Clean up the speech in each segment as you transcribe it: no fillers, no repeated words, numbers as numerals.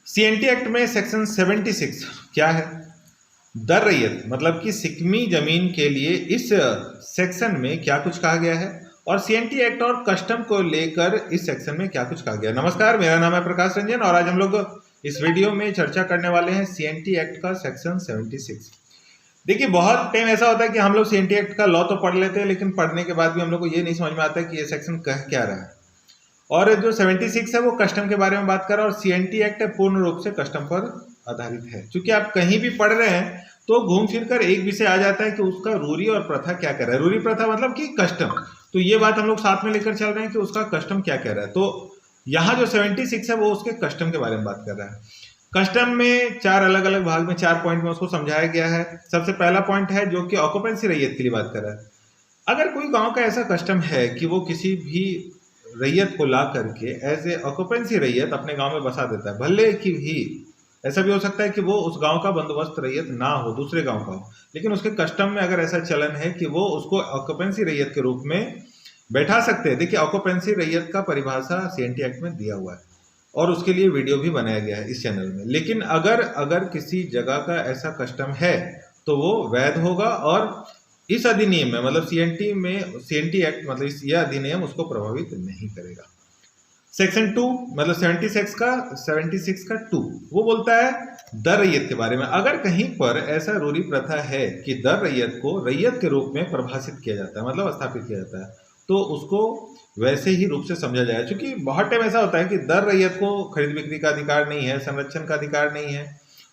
CNT act में section 76 क्या है? दर रैयत मतलब कि सिकमी जमीन के लिए इस सेक्शन में क्या कुछ कहा गया है और सीएनटी एक्ट और कस्टम को लेकर इस सेक्शन में क्या कुछ कहा गया। नमस्कार, मेरा नाम है प्रकाश रंजन और आज हम लोग इस वीडियो में चर्चा करने वाले हैं सीएनटी एक्ट का सेक्शन 76। देखिए, बहुत टाइम ऐसा होता है कि हम लोग सीएनटी एक्ट का लॉ तो पढ़ लेते हैं, लेकिन पढ़ने के बाद भी हम लोग को ये नहीं समझ में आता है कि ये सेक्शन कह क्या रहा है। और जो 76 है वो कस्टम के बारे में बात कर रहा है और सीएनटी एक्ट पूर्ण रूप से कस्टम पर आधारित है। क्योंकि आप कहीं भी पढ़ रहे हैं तो घूम फिर कर एक विषय आ जाता है कि उसका रूढ़ी और प्रथा क्या कह रहा है। रूढ़ी प्रथा मतलब कि कस्टम, तो ये बात हम लोग साथ में लेकर चल रहे हैं कि उसका कस्टम क्या कह रहा है। तो यहाँ जो 76 है वो उसके कस्टम के बारे में बात कर रहा है। कस्टम में चार अलग अलग भाग में 4 पॉइंट में उसको समझाया गया है। सबसे पहला पॉइंट है जो कि ऑक्यूपेंसी रैयत के लिए बात कर रहा है। अगर कोई गांव का ऐसा कस्टम है कि वो किसी भी रैयत को ला करके एज ए ऑक्यूपेंसी रैयत अपने गांव में बसा देता है, भले कि भी ऐसा भी हो सकता है कि वो उस गांव का बंदोबस्त रैयत ना हो, दूसरे गांव का हो, लेकिन उसके कस्टम में अगर ऐसा चलन है कि वो उसको ऑक्यूपेंसी रैयत के रूप में बैठा सकते हैं। देखिए, ऑक्यूपेंसी रैयत का परिभाषा सीएनटी एक्ट में दिया हुआ है और उसके लिए वीडियो भी बनाया गया है इस चैनल में। लेकिन अगर किसी जगह का ऐसा कस्टम है तो वो वैध होगा और इस अधिनियम में मतलब सीएनटी एक्ट मतलब यह अधिनियम उसको प्रभावित नहीं करेगा। सेक्शन 2 मतलब 76 का 2 वो बोलता है दर रैयत के बारे में। अगर कहीं पर ऐसा रूढ़ी प्रथा है कि दर रैयत को रैयत के रूप में परिभाषित किया जाता है, मतलब स्थापित किया जाता है, तो उसको वैसे ही रूप से समझा जाए। क्योंकि बहुत टाइम ऐसा होता है कि दर रैयत को खरीद बिक्री का अधिकार नहीं है, संरक्षण का अधिकार नहीं है,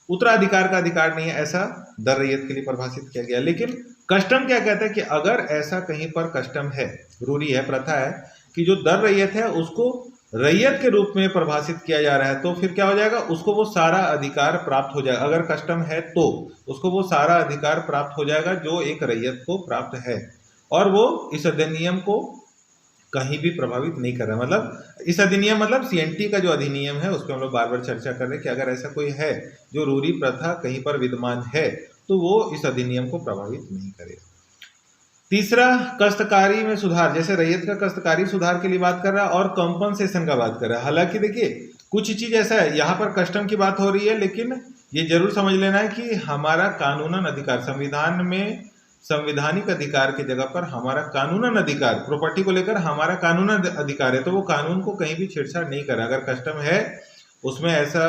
उत्तराधिकार का अधिकार नहीं है, ऐसा दर रैयत के लिए परिभाषित किया गया। लेकिन कस्टम क्या कहता है कि अगर ऐसा कहीं पर कस्टम है, रूढ़ी है, प्रथा है कि जो दर रैयत है उसको रैयत के रूप में परिभाषित किया जा रहा है, तो फिर क्या हो जाएगा, उसको वो सारा अधिकार प्राप्त हो जाएगा। अगर कस्टम है तो उसको वो सारा अधिकार प्राप्त हो जाएगा जो एक रैयत को प्राप्त है और वो इस अधिनियम को कहीं भी प्रभावित नहीं कर रहा। मतलब इस अधिनियम मतलब सीएनटी का जो अधिनियम है उस पर हम लोग बार बार चर्चा कर रहे हैं कि अगर ऐसा कोई है जो रूढ़ी प्रथा कहीं पर विद्यमान है तो वो इस अधिनियम को प्रभावित नहीं करेगा। तीसरा, कष्टकारी में सुधार, जैसे रैयत का कष्टकारी सुधार के लिए बात कर रहा है और कॉम्पनसेशन का बात कर रहा है। हालांकि देखिए, कुछ चीज ऐसा है, यहाँ पर कस्टम की बात हो रही है, लेकिन ये जरूर समझ लेना है कि हमारा कानूनन अधिकार, संविधान में संवैधानिक अधिकार की जगह पर हमारा कानूनन अधिकार, प्रॉपर्टी को लेकर हमारा कानूनन अधिकार है, तो वो कानून को कहीं भी छेड़छाड़ नहीं कर रहा। अगर कस्टम है उसमें ऐसा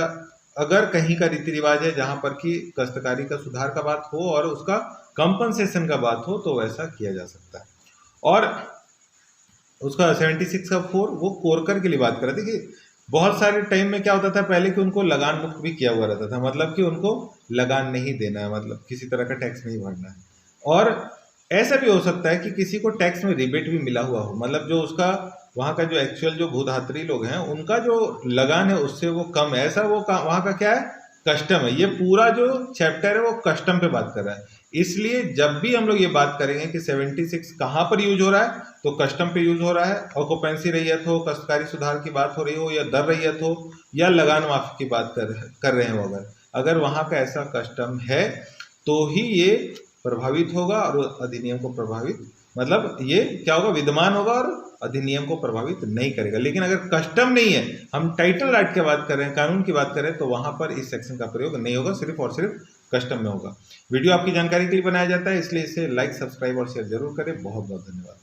अगर कहीं का रीति रिवाज है जहां पर कि कष्टकारी का सुधार का बात हो और उसका कंपनसेशन का बात हो तो वैसा किया जा सकता है। और उसका 76 का 4 वो कोरकर के लिए बात कर रहे थे कि बहुत सारे टाइम में क्या होता था पहले कि उनको लगान मुक्त भी किया हुआ रहता था, मतलब कि उनको लगान नहीं देना है, मतलब किसी तरह का टैक्स नहीं भरना है। और ऐसा भी हो सकता है कि किसी को टैक्स में रिबेट भी मिला हुआ हो, मतलब जो उसका वहाँ का जो एक्चुअल जो भूधात्री लोग हैं उनका जो लगान है उससे वो कम है, ऐसा वो वहाँ का क्या है, कस्टम है। ये पूरा जो चैप्टर है वो कस्टम पे बात कर रहा है। इसलिए जब भी हम लोग ये बात करेंगे कि 76 कहाँ पर यूज हो रहा है तो कस्टम पे यूज हो रहा है। ऑक्यूपेंसी रैयत हो, कष्टकारी सुधार की बात हो रही हो, या दर रैयत हो, या लगान माफी की बात कर रहे हो, अगर वहाँ का ऐसा कस्टम है तो ही ये प्रभावित होगा और अधिनियम को प्रभावित मतलब ये क्या होगा, विद्यमान होगा और अधिनियम को प्रभावित नहीं करेगा। लेकिन अगर कस्टम नहीं है, हम टाइटल राइट की बात कर रहे हैं, कानून की बात कर रहे हैं, तो वहां पर इस सेक्शन का प्रयोग नहीं होगा, सिर्फ और सिर्फ कस्टम में होगा। वीडियो आपकी जानकारी के लिए बनाया जाता है, इसलिए इसे लाइक, सब्सक्राइब और शेयर जरूर करें। बहुत बहुत धन्यवाद।